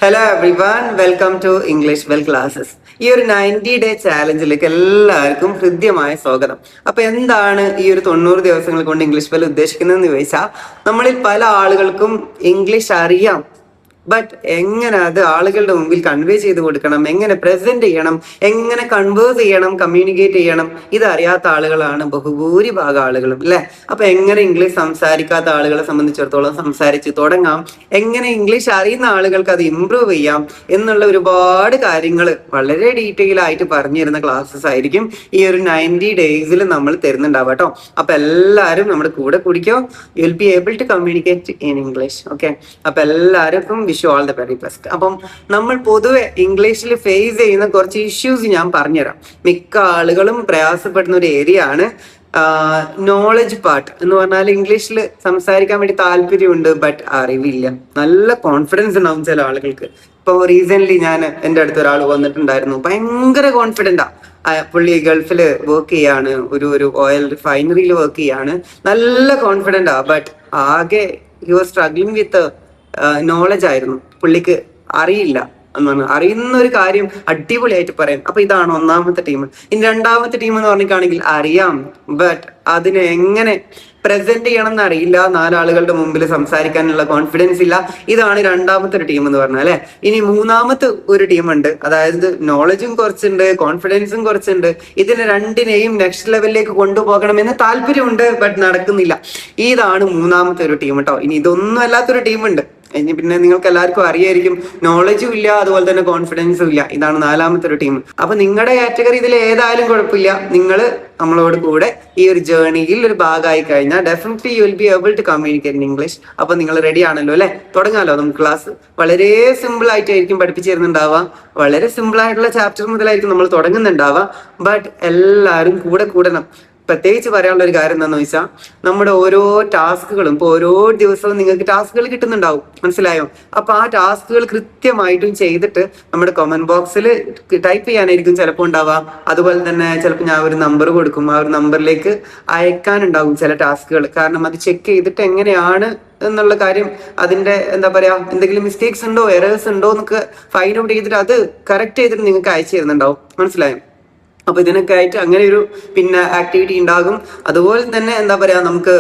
Hello everyone, welcome to English well classes. ഈ ഒരു 90 day ചാലഞ്ചിലേക്ക് എല്ലാവർക്കും ഹൃദ്യമായ സ്വാഗതം. അപ്പൊ എന്താണ് ഈ ഒരു 90 ദിവസങ്ങൾ കൊണ്ട് ഇംഗ്ലീഷ് വെൽ ഉദ്ദേശിക്കുന്നതെന്ന് ചോദിച്ചാൽ, നമ്മളിൽ പല ആളുകൾക്കും ഇംഗ്ലീഷ് അറിയാം, ബട്ട് എങ്ങനെ അത് ആളുകളുടെ മുമ്പിൽ കൺവേ ചെയ്ത് കൊടുക്കണം, എങ്ങനെ പ്രസന്റ് ചെയ്യണം, എങ്ങനെ കൺവേഴ്സ് ചെയ്യണം, കമ്മ്യൂണിക്കേറ്റ് ചെയ്യണം, ഇതറിയാത്ത ആളുകളാണ് ബഹുഭൂരിഭാഗം ആളുകളും, അല്ലെ? അപ്പൊ എങ്ങനെ ഇംഗ്ലീഷ് സംസാരിക്കാത്ത ആളുകളെ സംബന്ധിച്ചിടത്തോളം സംസാരിച്ച് തുടങ്ങാം, എങ്ങനെ ഇംഗ്ലീഷ് അറിയുന്ന ആളുകൾക്ക് അത് ഇമ്പ്രൂവ് ചെയ്യാം എന്നുള്ള ഒരുപാട് കാര്യങ്ങൾ വളരെ ഡീറ്റെയിൽ ആയിട്ട് പറഞ്ഞിരുന്ന ക്ലാസ്സസ് ആയിരിക്കും ഈ ഒരു 90 ഡേയ്സിൽ നമ്മൾ തരുന്നുണ്ടാവുക കേട്ടോ. അപ്പൊ എല്ലാവരും നമ്മുടെ കൂടെ കുടിക്കോ, you will be able to communicate in English. Okay, അപ്പൊ എല്ലാവർക്കും wish all the very best. അപ്പം നമ്മൾ പൊതുവെ ഇംഗ്ലീഷിൽ ഫേസ് ചെയ്യുന്ന കുറച്ച് ഇഷ്യൂസ് ഞാൻ പറഞ്ഞുതരാം. മിക്ക ആളുകളും പ്രയാസപ്പെടുന്ന ഒരു ഏരിയ ആണ് നോളജ് പാർട്ട് എന്ന് പറഞ്ഞാൽ. ഇംഗ്ലീഷിൽ സംസാരിക്കാൻ വേണ്ടി താല്പര്യമുണ്ട്, ബട്ട് അറിവില്ല. നല്ല കോൺഫിഡൻസ് ഉണ്ടാവും ചില ആളുകൾക്ക്. ഇപ്പോൾ റീസെന്റ് ഞാൻ എൻ്റെ അടുത്ത് ഒരാൾ വന്നിട്ടുണ്ടായിരുന്നു, ഭയങ്കര കോൺഫിഡൻ്റാ. പുള്ളി ഗൾഫിൽ വർക്ക് ചെയ്യാണ്, ഒരു ഓയിൽ റിഫൈനറിയിൽ വർക്ക് ചെയ്യാണ്, നല്ല കോൺഫിഡൻ്റാ. ബട്ട് ആകെ he was struggling with knowledge ആയിരുന്നു. പുള്ളിക്ക് അറിയില്ല എന്നാണ്. അറിയുന്ന ഒരു കാര്യം അടിപൊളിയായിട്ട് പറയാം. അപ്പൊ ഇതാണ് ഒന്നാമത്തെ ടീം. ഇനി രണ്ടാമത്തെ ടീം എന്ന് പറഞ്ഞിട്ടാണെങ്കിൽ അറിയാം, ബട്ട് അതിനെ എങ്ങനെ പ്രസന്റ് ചെയ്യണം എന്ന് അറിയില്ല, നാലാളുകളുടെ മുമ്പിൽ സംസാരിക്കാനുള്ള കോൺഫിഡൻസ് ഇല്ല. ഇതാണ് രണ്ടാമത്തെ ഒരു ടീം എന്ന് പറഞ്ഞാൽ, അല്ലെ? ഇനി മൂന്നാമത്തെ ഒരു ടീമുണ്ട്, അതായത് നോളജും കുറച്ചുണ്ട്, കോൺഫിഡൻസും കുറച്ചുണ്ട്. ഇതിനെ രണ്ടിനെയും നെക്സ്റ്റ് ലെവലിലേക്ക് കൊണ്ടുപോകണമെന്ന് താല്പര്യമുണ്ട്, ബട്ട് നടക്കുന്നില്ല. ഇതാണ് മൂന്നാമത്തെ ഒരു ടീം കേട്ടോ. ഇനി ഇതൊന്നും അല്ലാത്തൊരു ടീമുണ്ട്. ഇനി പിന്നെ നിങ്ങൾക്ക് എല്ലാവർക്കും അറിയായിരിക്കും, നോളജും ഇല്ല, അതുപോലെ തന്നെ കോൺഫിഡൻസും ഇല്ല. ഇതാണ് നാലാമത്തെ ഒരു ടീം. അപ്പൊ നിങ്ങളുടെ കാറ്റഗറി ഇതിൽ ഏതായാലും കുഴപ്പമില്ല, നിങ്ങൾ നമ്മളോട് കൂടെ ഈ ഒരു ജേർണിയിൽ ഒരു ഭാഗമായി കഴിഞ്ഞാൽ definitely you will be able to communicate in English. അപ്പൊ നിങ്ങൾ റെഡി ആണല്ലോ, അല്ലെ? തുടങ്ങാലോ നമുക്ക് ക്ലാസ്. വളരെ സിമ്പിൾ ആയിട്ടായിരിക്കും പഠിപ്പിച്ചു തരുന്നുണ്ടാവുക. വളരെ സിമ്പിൾ ആയിട്ടുള്ള ചാപ്റ്റർ മുതലായിരിക്കും നമ്മൾ തുടങ്ങുന്നുണ്ടാവുക. ബട്ട് എല്ലാവരും കൂടെ കൂടണം. പ്രത്യേകിച്ച് പറയാനുള്ള ഒരു കാര്യം എന്താണെന്ന് വെച്ചാൽ, നമ്മുടെ ഓരോ ടാസ്കുകളും ഇപ്പോൾ ഓരോ ദിവസവും നിങ്ങൾക്ക് ടാസ്കുകൾ കിട്ടുന്നുണ്ടാവും, മനസ്സിലായോ? അപ്പൊ ആ ടാസ്കുകൾ കൃത്യമായിട്ടും ചെയ്തിട്ട് നമ്മുടെ കമന്റ് ബോക്സിൽ ടൈപ്പ് ചെയ്യാനായിരിക്കും ചിലപ്പോൾ ഉണ്ടാവുക. അതുപോലെ തന്നെ ചിലപ്പോൾ ഞാൻ ഒരു നമ്പർ കൊടുക്കും, ആ ഒരു നമ്പറിലേക്ക് അയക്കാനുണ്ടാവും ചില ടാസ്കുകൾ. കാരണം അത് ചെക്ക് ചെയ്തിട്ട് എങ്ങനെയാണ് എന്നുള്ള കാര്യം, അതിന്റെ എന്താ പറയാ, എന്തെങ്കിലും മിസ്റ്റേക്സ് ഉണ്ടോ, എറേഴ്സ് ഉണ്ടോ എന്നൊക്കെ ഫൈൻഡ് ഔട്ട് ചെയ്തിട്ട് അത് കറക്റ്റ് ചെയ്തിട്ട് നിങ്ങൾക്ക് അയച്ചു തരുന്നുണ്ടാവും, മനസ്സിലായോ? അപ്പൊ ഇതിനൊക്കെ ആയിട്ട് അങ്ങനെ ഒരു പിന്നെ ആക്ടിവിറ്റി ഉണ്ടാകും. അതുപോലെ തന്നെ എന്താ പറയാ, നമുക്ക്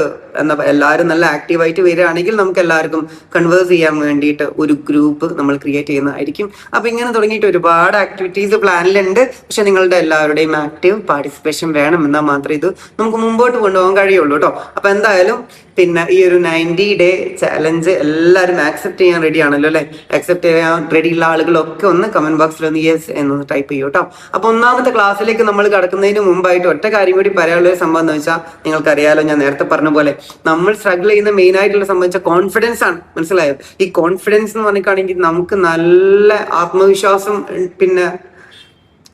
എല്ലാവരും നല്ല ആക്റ്റീവായിട്ട് വരികയാണെങ്കിൽ നമുക്ക് എല്ലാവർക്കും കൺവേഴ്സ് ചെയ്യാൻ വേണ്ടിയിട്ട് ഒരു ഗ്രൂപ്പ് നമ്മൾ ക്രിയേറ്റ് ചെയ്യുന്നതായിരിക്കും. അപ്പൊ ഇങ്ങനെ തുടങ്ങിയിട്ട് ഒരുപാട് ആക്ടിവിറ്റീസ് പ്ലാനിലുണ്ട്. പക്ഷെ നിങ്ങളുടെ എല്ലാവരുടെയും ആക്റ്റീവ് പാർട്ടിസിപ്പേഷൻ വേണം, എന്നാൽ മാത്രമേ ഇത് നമുക്ക് മുമ്പോട്ട് കൊണ്ടുപോകാൻ കഴിയുള്ളൂ കേട്ടോ. അപ്പൊ എന്തായാലും പിന്നെ ഈ ഒരു 90 ഡേ ചാലഞ്ച് എല്ലാവരും ആക്സെപ്റ്റ് ചെയ്യാൻ റെഡി ആണല്ലോ, അല്ലെ? ആക്സെപ്റ്റ് ചെയ്യാൻ റെഡി ഉള്ള ആളുകളൊക്കെ ഒന്ന് കമന്റ് ബോക്സിൽ ഒന്ന് യെസ് എന്നൊന്ന് ടൈപ്പ് ചെയ്യൂ കേട്ടോ. അപ്പൊ ഒന്നാമത്തെ ക്ലാസ്സിലേക്ക് നമ്മൾ കടക്കുന്നതിന് മുമ്പായിട്ട് ഒറ്റ കാര്യം കൂടി പറയാനുള്ള ഒരു സംഭവം എന്ന് വെച്ചാൽ, നിങ്ങൾക്കറിയാലോ, ഞാൻ നേരത്തെ പറഞ്ഞ പോലെ നമ്മൾ സ്ട്രഗിൾ ചെയ്യുന്ന മെയിൻ ആയിട്ടുള്ള സംബന്ധിച്ച കോൺഫിഡൻസ് ആണ്, മനസ്സിലായോ? ഈ കോൺഫിഡൻസ് എന്ന് പറഞ്ഞിട്ടാണെങ്കിൽ നമുക്ക് നല്ല ആത്മവിശ്വാസം പിന്നെ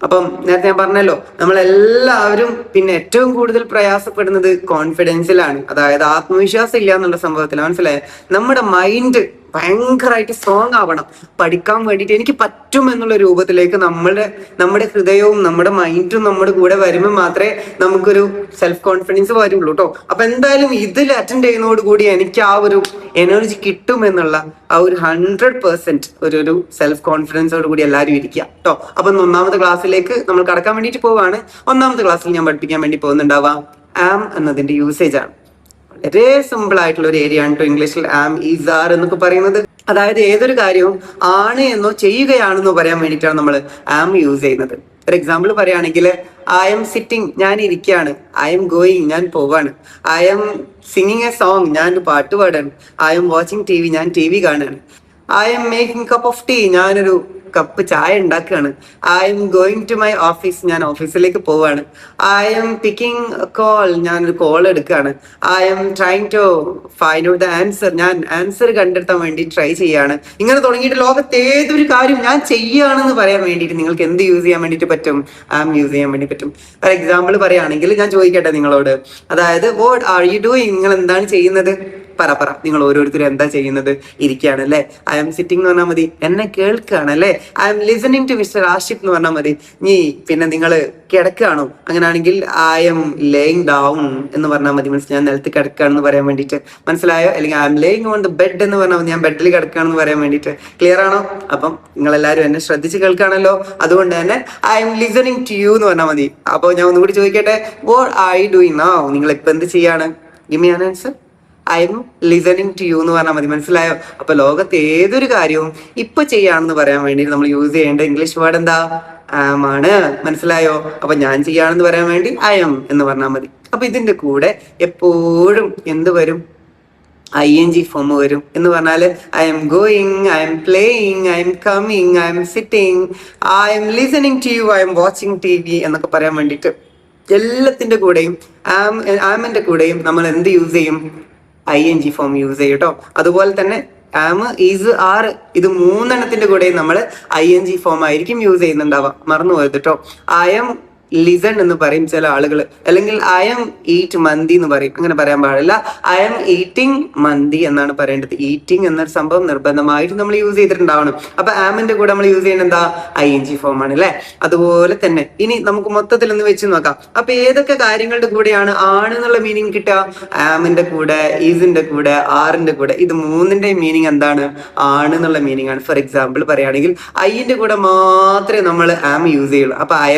അപ്പം നേരത്തെ ഞാൻ പറഞ്ഞല്ലോ, നമ്മളെല്ലാവരും പിന്നെ ഏറ്റവും കൂടുതൽ പ്രയാസപ്പെടുന്നത് കോൺഫിഡൻസിലാണ്, അതായത് ആത്മവിശ്വാസം ഇല്ല എന്നുള്ള സംഭവത്തിലാണ്, മനസ്സിലായോ? നമ്മുടെ മൈൻഡ് ഭയങ്കരമായിട്ട് സ്ട്രോങ് ആവണം പഠിക്കാൻ വേണ്ടിയിട്ട്. എനിക്ക് പറ്റും എന്നുള്ള രൂപത്തിലേക്ക് നമ്മുടെ ഹൃദയവും നമ്മുടെ മൈൻഡും നമ്മുടെ കൂടെ വരുമ്പോൾ മാത്രമേ നമുക്കൊരു സെൽഫ് കോൺഫിഡൻസ് വരുള്ളൂ കേട്ടോ. അപ്പൊ എന്തായാലും ഇതിൽ അറ്റൻഡ് ചെയ്യുന്നതോടുകൂടി എനിക്ക് ആ ഒരു എനർജി കിട്ടും എന്നുള്ള ആ ഒരു 100% ഒരു സെൽഫ് കോൺഫിഡൻസോട് കൂടി എല്ലാവരും ഇരിക്കുക കേട്ടോ. അപ്പൊ ഒന്നാമത്തെ ക്ലാസ്സിലേക്ക് നമ്മൾ കടക്കാൻ വേണ്ടിയിട്ട് പോവാണ്. ഒന്നാമത്തെ ക്ലാസ്സിൽ ഞാൻ പഠിപ്പിക്കാൻ വേണ്ടി പോകുന്നുണ്ടാവാം ആം എന്നതിന്റെ യൂസേജ് ആണ്. വളരെ സിമ്പിൾ ആയിട്ടുള്ള ഒരു ഏരിയ ആണ് കേട്ടോ ഇംഗ്ലീഷിൽ ആം, ഈസ്, ആർ എന്നൊക്കെ പറയുന്നത്. അതായത് ഏതൊരു കാര്യവും ആണ് എന്നോ ചെയ്യുകയാണെന്നോ പറയാൻ വേണ്ടിയിട്ടാണ് നമ്മൾ ആം യൂസ് ചെയ്യുന്നത്. ഒരു എക്സാമ്പിൾ പറയുകയാണെങ്കിൽ, ഐ എം സിറ്റിംഗ്, ഞാൻ ഇരിക്കുകയാണ്. ഐ എം ഗോയിങ്, ഞാൻ പോവാണ്. I am singing a song, ഞാൻ ഒരു പാട്ട് പാടാണ്. I am watching T V, ഞാൻ ടി വി കാണുകയാണ്. I am making cup of tea, ഞാനൊരു കപ്പ് ചായ ഉണ്ടാക്കുകയാണ്. I am going to my office, ഞാൻ ഓഫീസിലേക്ക് പോവാണ്. ഐ എം പിക്കിംഗ് കോൾ, ഞാനൊരു കോൾ എടുക്കുകയാണ്. I am trying to find out the answer, ഞാൻ ആൻസർ കണ്ടെത്താൻ വേണ്ടി ട്രൈ ചെയ്യാണ്. ഇങ്ങനെ തുടങ്ങിയിട്ട് ലോകത്ത് ഏതൊരു കാര്യം ഞാൻ ചെയ്യുകയാണെന്ന് പറയാൻ വേണ്ടിയിട്ട് നിങ്ങൾക്ക് എന്ത് യൂസ് ചെയ്യാൻ വേണ്ടിയിട്ട് പറ്റും? ആം യൂസ് ചെയ്യാൻ വേണ്ടി പറ്റും. ഫോർ എക്സാമ്പിൾ പറയുകയാണെങ്കിൽ ഞാൻ ചോദിക്കട്ടെ നിങ്ങളോട്, അതായത് വാട്ട് ആർ യു ഡൂയിങ്, നിങ്ങൾ എന്താണ് ചെയ്യുന്നത്? പറ നിങ്ങൾ ഓരോരുത്തരും എന്താ ചെയ്യുന്നത്? ഇരിക്കുകയാണ് അല്ലെ. ഐ എം സിറ്റിംഗ് എന്ന് പറഞ്ഞാൽ മതി, എന്നെ കേൾക്കുകയാണ് അല്ലെ. I M listening to mister Ashif എന്ന് പറഞ്ഞാൽ മതി. പിന്നെ നിങ്ങൾ കിടക്കുകയാണോ? അങ്ങനെയാണെങ്കിൽ ഐ എം ലേയിങ് ഡൗൺ എന്ന് പറഞ്ഞാൽ മതി. ഞാൻ നിലത്ത് കിടക്കുകയാണെന്ന് പറയാൻ വേണ്ടിയിട്ട്. മനസ്സിലായോ? അല്ലെങ്കിൽ I M laying on the bed എന്ന് പറഞ്ഞാൽ മതി, ഞാൻ ബെഡിൽ കിടക്കുകയാണെന്ന് പറയാൻ വേണ്ടിയിട്ട്. ക്ലിയർ ആണോ? അപ്പം നിങ്ങൾ എല്ലാവരും എന്നെ ശ്രദ്ധിച്ച് കേൾക്കുകയാണല്ലോ. അതുകൊണ്ട് തന്നെ I M listening to you എന്ന് പറഞ്ഞാൽ മതി. അപ്പോൾ ഞാൻ ഒന്നുകൂടി ചോദിക്കട്ടെ, what are you doing now? നിങ്ങൾ ഇപ്പൊ എന്ത് ചെയ്യാണ്? Give me an answer. I M listening to you എന്ന് പറഞ്ഞാൽ മതി. മനസ്സിലായോ? അപ്പൊ ലോകത്ത് ഏതൊരു കാര്യവും ഇപ്പൊ ചെയ്യാണെന്ന് പറയാൻ വേണ്ടി നമ്മൾ യൂസ് ചെയ്യേണ്ട ഇംഗ്ലീഷ് വേർഡ് എന്താ? ആം ആണ്. മനസ്സിലായോ? അപ്പൊ ഞാൻ ചെയ്യാണെന്ന് പറയാൻ വേണ്ടി ഐ എം എന്ന് പറഞ്ഞാൽ മതി. അപ്പൊ ഇതിന്റെ കൂടെ എപ്പോഴും എന്ത് വരും? ING ഫോം വരും. എന്ന് പറഞ്ഞാല് I am going, I am playing, I am coming, I am sitting, I M listening to you, I am watching TV എന്നൊക്കെ പറയാൻ വേണ്ടിയിട്ട് എല്ലാത്തിന്റെ കൂടെയും ആമിന്റെ കൂടെയും നമ്മൾ എന്ത് യൂസ് ചെയ്യും? ING ഫോം യൂസ് ചെയ്യും കേട്ടോ. അതുപോലെ തന്നെ ആം, ഈസ്, ആർ, ഇത് മൂന്നെണ്ണത്തിന്റെ കൂടെയും നമ്മൾ ING ഫോം ആയിരിക്കും യൂസ് ചെയ്യുന്നുണ്ടാവാം. മറന്നു പോയത് കേട്ടോ. ഐ എം ലിസൺ എന്ന് പറയും ചില ആളുകൾ, അല്ലെങ്കിൽ ഐ എം ഈറ്റ് മന്തി എന്ന് പറയും. അങ്ങനെ പറയാൻ പാടില്ല. ഐ എം ഈറ്റിംഗ് മന്തി എന്നാണ് പറയേണ്ടത്. ഈറ്റിംഗ് എന്നൊരു സംഭവം നിർബന്ധമായിട്ട് നമ്മൾ യൂസ് ചെയ്തിട്ടുണ്ടാവണം. അപ്പൊ ആമിന്റെ കൂടെ നമ്മൾ യൂസ് ചെയ്യുന്നത് എന്താ? ING ഫോം ആണ് അല്ലെ. അതുപോലെ തന്നെ ഇനി നമുക്ക് മൊത്തത്തിൽ ഒന്ന് വെച്ച് നോക്കാം. അപ്പൊ ഏതൊക്കെ കാര്യങ്ങളുടെ കൂടെയാണ് ആണ് എന്നുള്ള മീനിങ് കിട്ടുക? ആമിന്റെ കൂടെ, ഈസിന്റെ കൂടെ, ആറിന്റെ കൂടെ. ഇത് മൂന്നിന്റെയും മീനിങ് എന്താണ്? ആണ് എന്നുള്ള മീനിങ് ആണ്. ഫോർ എക്സാമ്പിൾ പറയുകയാണെങ്കിൽ ഐന്റെ കൂടെ മാത്രമേ നമ്മൾ ആം യൂസ് ചെയ്യുള്ളൂ. അപ്പൊ ഐ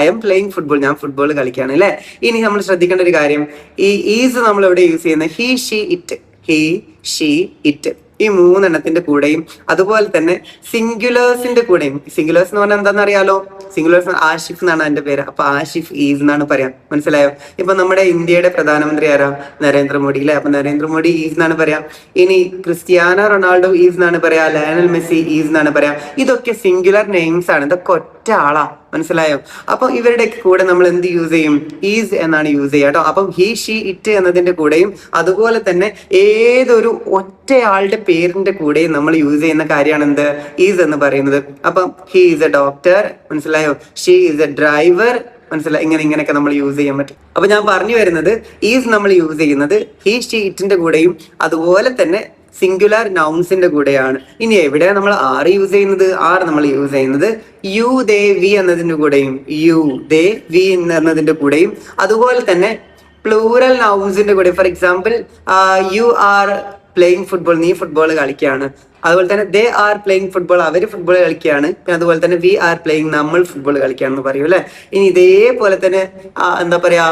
എം പ്ലേയിങ് ഫുട്ബോൾ, ഞാൻ ഫുട്ബോൾ കളിക്കുകയാണ് അല്ലെ. ഇനി നമ്മൾ ശ്രദ്ധിക്കേണ്ട ഒരു കാര്യം, ഈ ഈസ് നമ്മൾ എവിടെ യൂസ് ചെയ്യുന്നത്? He, she, it. He, she, it, ഈ മൂന്നെണ്ണത്തിന്റെ കൂടെയും അതുപോലെ തന്നെ സിംഗുലേഴ്സിന്റെ കൂടെയും. സിംഗുലേഴ്സ് എന്ന് പറഞ്ഞാൽ എന്താണെന്ന് അറിയാലോ? സിംഗുലേഴ്സ് ആഷിഫ് എന്നാണ് എന്റെ പേര്. അപ്പൊ ആഷിഫ് ഈസ് എന്നാണ് പറയാം. മനസ്സിലായോ? ഇപ്പൊ നമ്മുടെ ഇന്ത്യയുടെ പ്രധാനമന്ത്രി ആരാ? നരേന്ദ്രമോദി അല്ലെ. അപ്പൊ നരേന്ദ്രമോദി ഈസ് എന്നാണ് പറയാം. ഇനി ക്രിസ്ത്യാനോ റൊണാൾഡോ ഈസ് എന്നാണ് പറയാ. ലയണൽ മെസ്സി ഈസ് എന്നാണ് പറയാം. ഇതൊക്കെ സിംഗുലർ നെയിംസ് ആണ്. ഇതൊക്കെ ഒറ്റ ആളാ. മനസ്സിലായോ? അപ്പൊ ഇവരുടെ കൂടെ നമ്മൾ എന്ത് യൂസ് ചെയ്യും? ഈസ് എന്നാണ് യൂസ് ചെയ്യുക കേട്ടോ. അപ്പം ഹി, ഷീ, ഇറ്റ് എന്നതിന്റെ കൂടെയും അതുപോലെ തന്നെ ഏതൊരു ഒറ്റയാളുടെ പേരിന്റെ കൂടെയും നമ്മൾ യൂസ് ചെയ്യുന്ന കാര്യമാണ് എന്ത്? ഈസ് എന്ന് പറയുന്നത്. അപ്പം ഹി ഈസ് എ ഡോക്ടർ, മനസ്സിലായോ? ഷീ ഈസ് എ ഡ്രൈവർ, മനസ്സിലായി? ഇങ്ങനെയൊക്കെ നമ്മൾ യൂസ് ചെയ്യാൻ പറ്റും. അപ്പൊ ഞാൻ പറഞ്ഞു വരുന്നത്, ഈസ് നമ്മൾ യൂസ് ചെയ്യുന്നത് ഹി, ഷീ, ഇറ്റിന്റെ കൂടെയും അതുപോലെ തന്നെ സിംഗുലർ നൗൺസിന്റെ കൂടെയാണ്. ഇനി എവിടെയാണ് നമ്മൾ ആർ യൂസ് ചെയ്യുന്നത്? ആർ നമ്മൾ യൂസ് ചെയ്യുന്നത് യു, ദേ, വി എന്നതിന്റെ കൂടെയും, യു, ദേ, വി എന്നതിന്റെ കൂടെയും അതുപോലെ തന്നെ പ്ലൂറൽ നൗൺസിന്റെ കൂടെ. For example you are playing football, നീ ഫുട്ബോൾ കളിക്കുകയാണ്. അതുപോലെ തന്നെ ദേ ആർ പ്ലേയിങ് ഫുട്ബോൾ, അവര് ഫുട്ബോൾ കളിക്കുകയാണ്. പിന്നെ അതുപോലെ തന്നെ വി ആർ പ്ലേയിങ്, നമ്മൾ ഫുട്ബോൾ കളിക്കുകയാണെന്ന് പറയും അല്ലെ. ഇനി ഇതേപോലെ തന്നെ എന്താ പറയാ,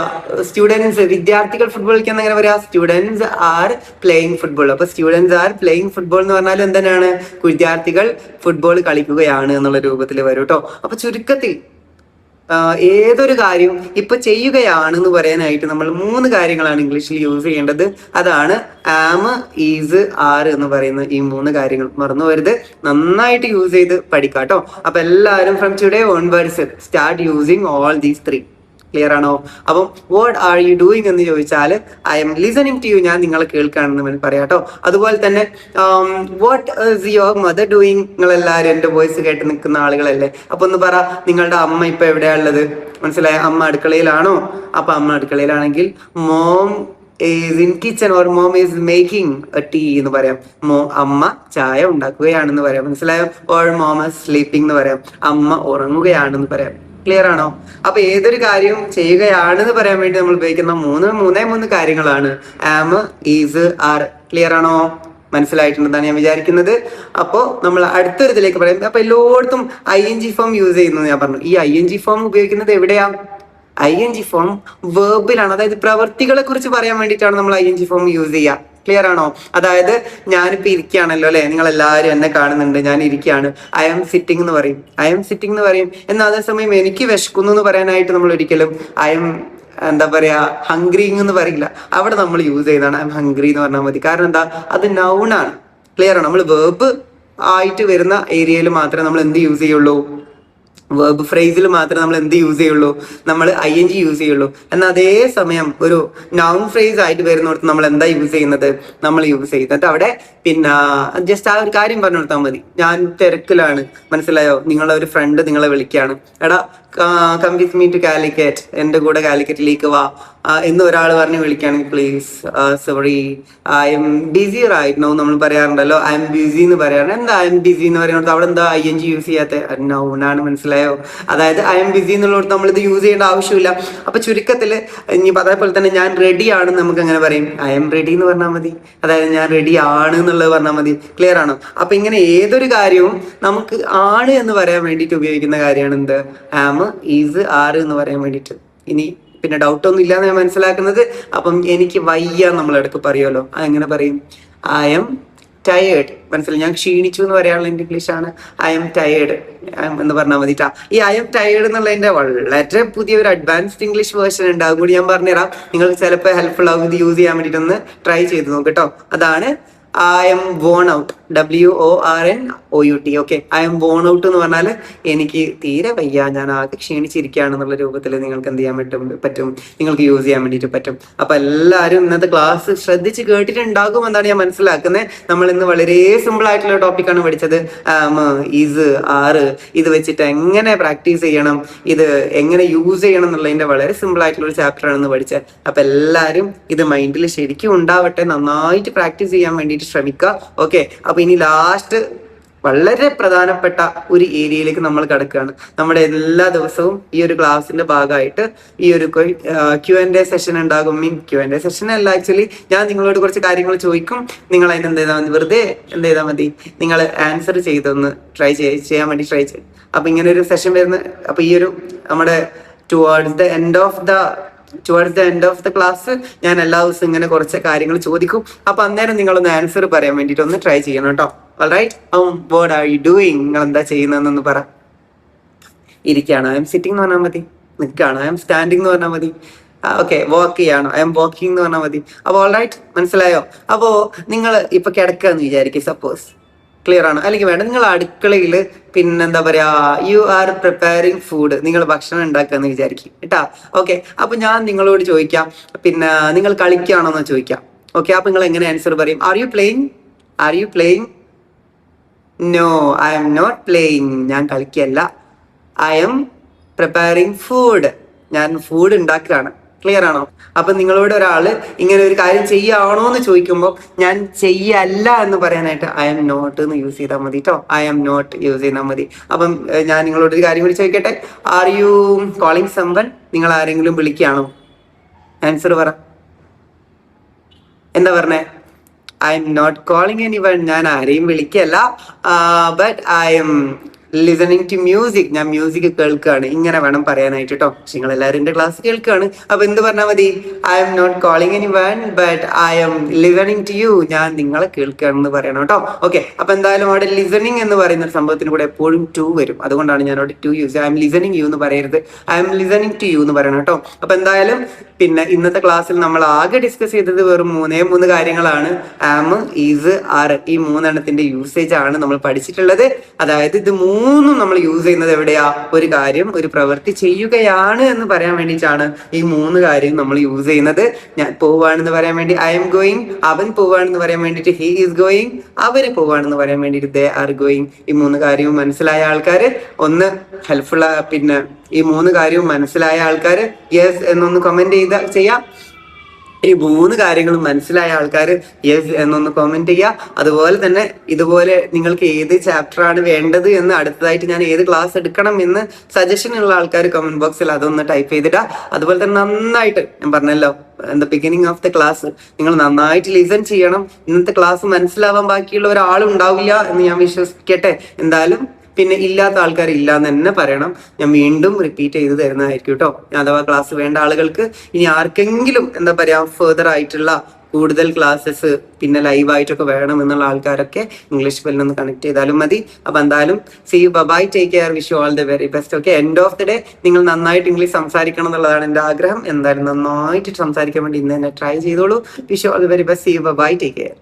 സ്റ്റുഡൻസ്, വിദ്യാർത്ഥികൾ ഫുട്ബോൾ കളിക്കാൻ എങ്ങനെ പറയാ? Students are playing football. അപ്പൊ സ്റ്റുഡൻസ് ആർ പ്ലേയിങ് ഫുട്ബോൾ എന്ന് പറഞ്ഞാൽ എന്താണ്? വിദ്യാർത്ഥികൾ ഫുട്ബോൾ കളിക്കുകയാണ് എന്നുള്ള രൂപത്തിൽ വരും കേട്ടോ. അപ്പൊ ചുരുക്കത്തിൽ ഏതൊരു കാര്യവും ഇപ്പൊ ചെയ്യുകയാണെന്ന് പറയാനായിട്ട് നമ്മൾ 3 കാര്യങ്ങളാണ് ഇംഗ്ലീഷിൽ യൂസ് ചെയ്യേണ്ടത്. അതാണ് ആം, ഈസ്, ആർ എന്ന് പറയുന്ന ഈ 3 കാര്യങ്ങൾ. മറന്നു വരുത്, നന്നായിട്ട് യൂസ് ചെയ്ത് പഠിക്കാട്ടോ. അപ്പൊ എല്ലാവരും from today onwards start using all these 3. Clear ആണോ? അപ്പം വാട്ട് ആർ യു ഡൂയിങ് എന്ന് ചോദിച്ചാൽ I M listening to you, ഞാൻ നിങ്ങളെ കേൾക്കുകയാണെന്ന് പറയാട്ടോ. അതുപോലെ തന്നെ what is your mother doing? നിങ്ങൾ എല്ലാവരും എന്റെ വോയിസ് കേട്ട് നിൽക്കുന്ന ആളുകളല്ലേ. അപ്പൊ ഒന്ന് പറ, നിങ്ങളുടെ അമ്മ ഇപ്പൊ എവിടെയാ ഉള്ളത്? മനസ്സിലായ? അമ്മ അടുക്കളയിലാണോ? അപ്പൊ അമ്മ അടുക്കളയിലാണെങ്കിൽ mom is in kitchen or mom is making a tea എന്ന് പറയാം. അമ്മ ചായ ഉണ്ടാക്കുകയാണെന്ന് പറയാം. മനസ്സിലായോ? or mom is sleeping എന്ന് പറയാം. അമ്മ ഉറങ്ങുകയാണെന്ന് പറയാം. ക്ലിയർ ആണോ? അപ്പൊ ഏതൊരു കാര്യവും ചെയ്യുകയാണെന്ന് പറയാൻ വേണ്ടി നമ്മൾ ഉപയോഗിക്കുന്ന മൂന്നേ കാര്യങ്ങളാണ് ആം, ഈസ്, ആർ. ക്ലിയർ ആണോ? മനസ്സിലായിട്ടുണ്ടെന്നാണ് ഞാൻ വിചാരിക്കുന്നത്. അപ്പോ നമ്മൾ അടുത്തൊരു ഇതിലേക്ക് പറയാം. അപ്പൊ എല്ലായിടത്തും ING ഫോം യൂസ് ചെയ്യുന്നു ഞാൻ പറഞ്ഞു. ഈ ING ഫോം ഉപയോഗിക്കുന്നത് എവിടെയാ? ING ഫോം വേർബിലാണ്, അതായത് പ്രവർത്തികളെ കുറിച്ച് പറയാൻ വേണ്ടിയിട്ടാണ് നമ്മൾ ING ഫോം യൂസ് ചെയ്യുക. ക്ലിയർ ആണോ? അതായത് ഞാനിപ്പോ ഇരിക്കുകയാണല്ലോ അല്ലെ, നിങ്ങൾ എല്ലാവരും എന്നെ കാണുന്നുണ്ട്, ഞാൻ ഇരിക്കുകയാണ്. ഐ എം സിറ്റിംഗ് എന്ന് പറയും. ഐ എം സിറ്റിംഗ് എന്ന് പറയും. എന്നാൽ അതേസമയം എനിക്ക് വിശക്കുന്നു എന്ന് പറയാനായിട്ട് നമ്മൾ ഒരിക്കലും ഐ എം എന്താ പറയാ ഹംഗ്രിങ് എന്ന് പറയില്ല. അവിടെ നമ്മൾ യൂസ് ചെയ്യുന്നതാണ് ഐ എം ഹംഗ്രി എന്ന് പറഞ്ഞാൽ മതി. കാരണം എന്താ? അത് നൗണാണ്. ക്ലിയർ ആണോ? നമ്മൾ വേർബ് ആയിട്ട് വരുന്ന ഏരിയയിൽ മാത്രമേ നമ്മൾ എന്ത് യൂസ് ചെയ്യുള്ളൂ? വേർബ് ഫ്രേസിൽ മാത്രമേ നമ്മൾ എന്ത് യൂസ് ചെയ്യുള്ളൂ? നമ്മൾ ING യൂസ് ചെയ്യുള്ളൂ. എന്നാൽ അതേ സമയം ഒരു നൗൺ ഫ്രേസ് ആയിട്ട് വരുന്നിടത്ത് നമ്മൾ എന്താ യൂസ് ചെയ്യുന്നത്? നമ്മൾ യൂസ് ചെയ്യുന്നത് അവിടെ പിന്നെ ജസ്റ്റ് ആ ഒരു കാര്യം പറഞ്ഞു കൊടുത്താൽ മതി. ഞാൻ തിരക്കിലാണ്, മനസ്സിലായോ? നിങ്ങളെ ഒരു ഫ്രണ്ട് നിങ്ങളെ വിളിക്കുകയാണ്, എടാ come with me to Calicut, എൻ്റെ കൂടെ കാലിക്കറ്റിലേക്ക് വാ എന്ന് ഒരാൾ പറഞ്ഞ് വിളിക്കുകയാണെങ്കിൽ please sorry I am busy right now നമ്മൾ പറയാറുണ്ടല്ലോ, ഐ എം ബിസി എന്ന് പറയാറുണ്ട്. എന്താ ഐ എം ബിസി എന്ന് പറയുന്നത്? അവിടെ എന്താ ING യൂസ് ചെയ്യാത്ത? നൗണാണ്, മനസ്സിലായോ? അതായത് ഐ എം ബിസി എന്നുള്ളത് നമ്മളിത് യൂസ് ചെയ്യേണ്ട ആവശ്യമില്ല. അപ്പൊ ചുരുക്കത്തിൽ ഇനി അതേപോലെ തന്നെ ഞാൻ റെഡി ആണെന്ന് നമുക്ക് എങ്ങനെ പറയും? ഐ എം റെഡി എന്ന് പറഞ്ഞാൽ മതി. അതായത് ഞാൻ റെഡി ആണ് എന്നുള്ളത് പറഞ്ഞാൽ മതി. ക്ലിയർ ആണോ? അപ്പൊ ഇങ്ങനെ ഏതൊരു കാര്യവും നമുക്ക് ആണ് എന്ന് പറയാൻ വേണ്ടിയിട്ട് ഉപയോഗിക്കുന്ന കാര്യമാണ് എന്ത്? ആം, ഈസ്, ആറ് എന്ന് പറയാൻ വേണ്ടിയിട്ട്. ഇനി പിന്നെ ഡൗട്ട് ഒന്നും ഇല്ലാന്ന് ഞാൻ മനസ്സിലാക്കുന്നത്. അപ്പം എനിക്ക് വയ്യ നമ്മൾ ഇടയ്ക്ക് പറയുമല്ലോ, അതെങ്ങനെ പറയും? I am tired. മനസ്സിലായി? ഞാൻ ക്ഷീണിച്ചു എന്ന് പറയാനുള്ള ഇംഗ്ലീഷാണ് ഐ എം ടയേർഡ് എന്ന് പറഞ്ഞാൽ മതിട്ടാ. ഈ ഐ എം ടയേർഡ് എന്നുള്ളതിന്റെ വളരെ പുതിയൊരു അഡ്വാൻസ്ഡ് ഇംഗ്ലീഷ് വേർഷൻ ഉണ്ട്, അതുകൂടി ഞാൻ പറഞ്ഞുതരാം. നിങ്ങൾക്ക് ചിലപ്പോൾ ഹെൽപ്ഫുൾ ആവും ഇത് യൂസ് ചെയ്യാൻ വേണ്ടിയിട്ട്. ഒന്ന് ട്രൈ ചെയ്ത് നോക്കട്ടോ. അതാണ് I am worn out, WORNOUT. Okay, I am worn out എന്ന് പറഞ്ഞാൽ എനിക്ക് തീരെ വയ്യ, ഞാൻ ആകെ ക്ഷീണിച്ചിരിക്കുകയാണെന്നുള്ള രൂപത്തിൽ നിങ്ങൾക്ക് എന്ത് ചെയ്യാൻ പറ്റും, നിങ്ങൾക്ക് യൂസ് ചെയ്യാൻ വേണ്ടിയിട്ട് പറ്റും. അപ്പൊ എല്ലാവരും ഇന്നത്തെ ക്ലാസ് ശ്രദ്ധിച്ച് കേട്ടിട്ടുണ്ടാകും എന്നാണ് ഞാൻ മനസ്സിലാക്കുന്നത്. നമ്മൾ ഇന്ന് വളരെ സിമ്പിൾ ആയിട്ടുള്ള ടോപ്പിക്കാണ് പഠിച്ചത്. ഈസ്, ആറ് ഇത് വെച്ചിട്ട് എങ്ങനെ പ്രാക്ടീസ് ചെയ്യണം, ഇത് എങ്ങനെ യൂസ് ചെയ്യണം എന്നുള്ളതിന്റെ വളരെ സിമ്പിൾ ആയിട്ടുള്ള ഒരു ചാപ്റ്റർ ആണെന്ന് പഠിച്ചത്. അപ്പൊ എല്ലാവരും ഇത് മൈൻഡിൽ ശരിക്കും ഉണ്ടാവട്ടെ, നന്നായിട്ട് പ്രാക്ടീസ് ചെയ്യാൻ വേണ്ടിയിട്ട് ശ്രമിക്കുക. ഓക്കെ, അപ്പൊ ഇനി ലാസ്റ്റ് വളരെ പ്രധാനപ്പെട്ട ഒരു ഏരിയയിലേക്ക് നമ്മൾ കിടക്കുകയാണ്. നമ്മുടെ എല്ലാ ദിവസവും ഈ ഒരു ക്ലാസ്സിന്റെ ഭാഗമായിട്ട് ഈ ഒരു Q&A സെഷൻ ഉണ്ടാകും. Q&A സെഷൻ അല്ല, ആക്ച്വലി ഞാൻ നിങ്ങളോട് കുറച്ച് കാര്യങ്ങൾ ചോദിക്കും. നിങ്ങൾ അതിന് എന്ത് ചെയ്താൽ മതി? വെറുതെ എന്ത് ചെയ്താൽ മതി? നിങ്ങൾ ആൻസർ ചെയ്തൊന്ന് ചെയ്യാൻ വേണ്ടി ട്രൈ ചെയ്യും. അപ്പൊ ഇങ്ങനെ ഒരു സെഷൻ വരുന്ന, അപ്പൊ ഈ ഒരു നമ്മുടെ towards the end of the class ഞാൻ എല്ലാ ദിവസവും ഇങ്ങനെ കുറച്ച് കാര്യങ്ങൾ ചോദിക്കും. അപ്പൊ അന്നേരം നിങ്ങളൊന്ന് ആൻസർ പറയാൻ വേണ്ടിയിട്ട് ഒന്ന് ട്രൈ ചെയ്യണം കേട്ടോ. Alright, what are you doing? നിങ്ങൾ എന്താ ചെയ്യുന്നതെന്നൊന്ന് പറ. ഇരിക്കുകയാണോ? ഐ എം സിറ്റിംഗ് എന്ന് പറഞ്ഞാൽ മതി. നിൽക്കുകയാണോ? ഐ എം സ്റ്റാൻഡിംഗ് എന്ന് പറഞ്ഞാൽ മതി. ഓക്കെ, വാക്ക് ചെയ്യണോ? ഐ എം വാക്കിംഗ് എന്ന് പറഞ്ഞാൽ മതി. അപ്പൊ ഓൾറൈറ്റ്, മനസ്സിലായോ? അപ്പോ നിങ്ങൾ ഇപ്പൊ കിടക്കാന്ന് വിചാരിക്കും, സപ്പോസ്. ക്ലിയർ ആണ്? അല്ലെങ്കിൽ വേണ്ട, നിങ്ങൾ അടുക്കളയിൽ പിന്നെന്താ പറയാ, യു ആർ പ്രിപ്പയറിങ് ഫുഡ്, നിങ്ങൾ ഭക്ഷണം ഉണ്ടാക്കാന്ന് വിചാരിക്കും കേട്ടാ. ഓക്കെ, അപ്പൊ ഞാൻ നിങ്ങളോട് ചോദിക്കാം, പിന്നെ നിങ്ങൾ കളിക്കുകയാണോന്ന് ചോദിക്കാം. ഓക്കെ, അപ്പൊ നിങ്ങൾ എങ്ങനെ ആൻസർ പറയും? Are you playing? No, I M not playing. ഞാൻ കളിക്കല്ല. I am preparing food. ഞാൻ ഫുഡ് ഉണ്ടാക്കുകയാണ്. ക്ലിയർ ആണോ? അപ്പൊ നിങ്ങളോട് ഒരാള് ഇങ്ങനെ ഒരു കാര്യം ചെയ്യാണോ എന്ന് ചോദിക്കുമ്പോൾ ഞാൻ ചെയ്യല്ല എന്ന് പറയാനായിട്ട് ഐ എം നോട്ട് എന്ന് യൂസ് ചെയ്താൽ മതി കേട്ടോ. ഐ എം നോട്ട് യൂസ് ചെയ്താൽ മതി. അപ്പം ഞാൻ നിങ്ങളോട് ഒരു കാര്യം കൂടി ചോദിക്കട്ടെ. Are you calling someone? നിങ്ങൾ ആരെങ്കിലും വിളിക്കുകയാണോ? ആൻസർ പറ. എന്താ പറഞ്ഞേ? I M not calling anyone. ഞാൻ ആരെയും വിളിക്കല്ല. But I M listening to music. ഞാൻ മ്യൂസിക് കേൾക്കുകയാണ്. ഇങ്ങനെ വേണം പറയാനായിട്ട് കേട്ടോ. നിങ്ങൾ എല്ലാവരും എന്റെ ക്ലാസ് കേൾക്കുകയാണ്. അപ്പൊ എന്ത് പറഞ്ഞാൽ മതി? I M not calling anyone but I M listening to you. ഞാൻ നിങ്ങളെ കേൾക്കുകയാണെന്ന് പറയണം കേട്ടോ. ഓക്കെ, അപ്പൊ എന്തായാലും അവിടെ ലിസണിങ് എന്ന് പറയുന്ന സംഭവത്തിന് കൂടെ എപ്പോഴും ടു വരും. അതുകൊണ്ടാണ് ഞാൻ അവിടെ to use. I M listening you എന്ന് പറയരുത്, I M listening to you എന്ന് പറയണം കേട്ടോ. അപ്പൊ എന്തായാലും പിന്നെ ഇന്നത്തെ ക്ലാസ്സിൽ നമ്മൾ ആകെ ഡിസ്കസ് ചെയ്തത് വെറും മൂന്ന് കാര്യങ്ങളാണ്. ആം, ഈസ്, ആർ. ഈ മൂന്നെണ്ണത്തിന്റെ യൂസേജ് ആണ് നമ്മൾ പഠിച്ചിട്ടുള്ളത്. അതായത് ഇത് മൂന്നും നമ്മൾ യൂസ് ചെയ്യുന്നത് എവിടെയാ? ഒരു കാര്യം, ഒരു പ്രവൃത്തി ചെയ്യുകയാണ് എന്ന് പറയാൻ വേണ്ടിയിട്ടാണ് ഈ മൂന്ന് കാര്യം നമ്മൾ യൂസ് ചെയ്യുന്നത്. ഞാൻ പോവാണെന്ന് പറയാൻ വേണ്ടി ഐ എം ഗോയിങ്, അവൻ പോവാണെന്ന് പറയാൻ വേണ്ടിയിട്ട് ഹി ഈസ് ഗോയിങ്, അവര് പോവാണെന്ന് പറയാൻ വേണ്ടിയിട്ട് ദേ ആർ ഗോയിങ്. ഈ മൂന്ന് കാര്യവും മനസ്സിലായ ആൾക്കാർ ഒന്ന് ഹെൽപ്ഫുൾ, പിന്നെ ഈ മൂന്ന് കാര്യവും മനസ്സിലായ ആൾക്കാർ യെസ് എന്നൊന്ന് കമന്റ് ചെയ്യാം. ഈ മൂന്ന് കാര്യങ്ങളും മനസ്സിലായ ആൾക്കാർ യെസ് എന്നൊന്ന് കമന്റ് ചെയ്യുക. അതുപോലെ തന്നെ ഇതുപോലെ നിങ്ങൾക്ക് ഏത് ചാപ്റ്റർ ആണ് വേണ്ടത് എന്ന്, അടുത്തതായിട്ട് ഞാൻ ഏത് ക്ലാസ് എടുക്കണം എന്ന് സജഷൻ ഉള്ള ആൾക്കാർ കമന്റ് ബോക്സിൽ അതൊന്ന് ടൈപ്പ് ചെയ്തിട്ടാ. അതുപോലെ തന്നെ നന്നായിട്ട് ഞാൻ പറഞ്ഞല്ലോ ബിഗിനിങ് ഓഫ് ദ ക്ലാസ് നിങ്ങൾ നന്നായിട്ട് ലിസൺ ചെയ്യണം. ഇന്നത്തെ ക്ലാസ് മനസ്സിലാവാൻ ബാക്കിയുള്ള ഒരാളും ഉണ്ടാവില്ല എന്ന് ഞാൻ വിശ്വസിക്കട്ടെ. എന്തായാലും പിന്നെ ഇല്ലാത്ത ആൾക്കാർ ഇല്ലാന്ന് തന്നെ പറയണം. ഞാൻ വീണ്ടും റിപ്പീറ്റ് ചെയ്ത് തരുന്നതായിരിക്കും കേട്ടോ. അഥവാ ക്ലാസ് വേണ്ട ആളുകൾക്ക് ഇനി ആർക്കെങ്കിലും എന്താ പറയാ ഫെർദർ ആയിട്ടുള്ള കൂടുതൽ ക്ലാസ്സസ് പിന്നെ ലൈവായിട്ടൊക്കെ വേണം എന്നുള്ള ആൾക്കാരൊക്കെ ഇംഗ്ലീഷ് ബെല്ലിനൊന്ന് കണക്ട് ചെയ്താലും മതി. അപ്പൊ എന്തായാലും see you, bye, take care, wish you all the very best. Okay, end of the day നിങ്ങൾ നന്നായിട്ട് ഇംഗ്ലീഷ് സംസാരിക്കണം എന്നുള്ളതാണ് എൻ്റെ ആഗ്രഹം. എന്തായാലും നന്നായിട്ട് സംസാരിക്കാൻ വേണ്ടി ഇന്ന് തന്നെ ട്രൈ ചെയ്തോളൂ. Wish you all the very best. See you, bye, take care.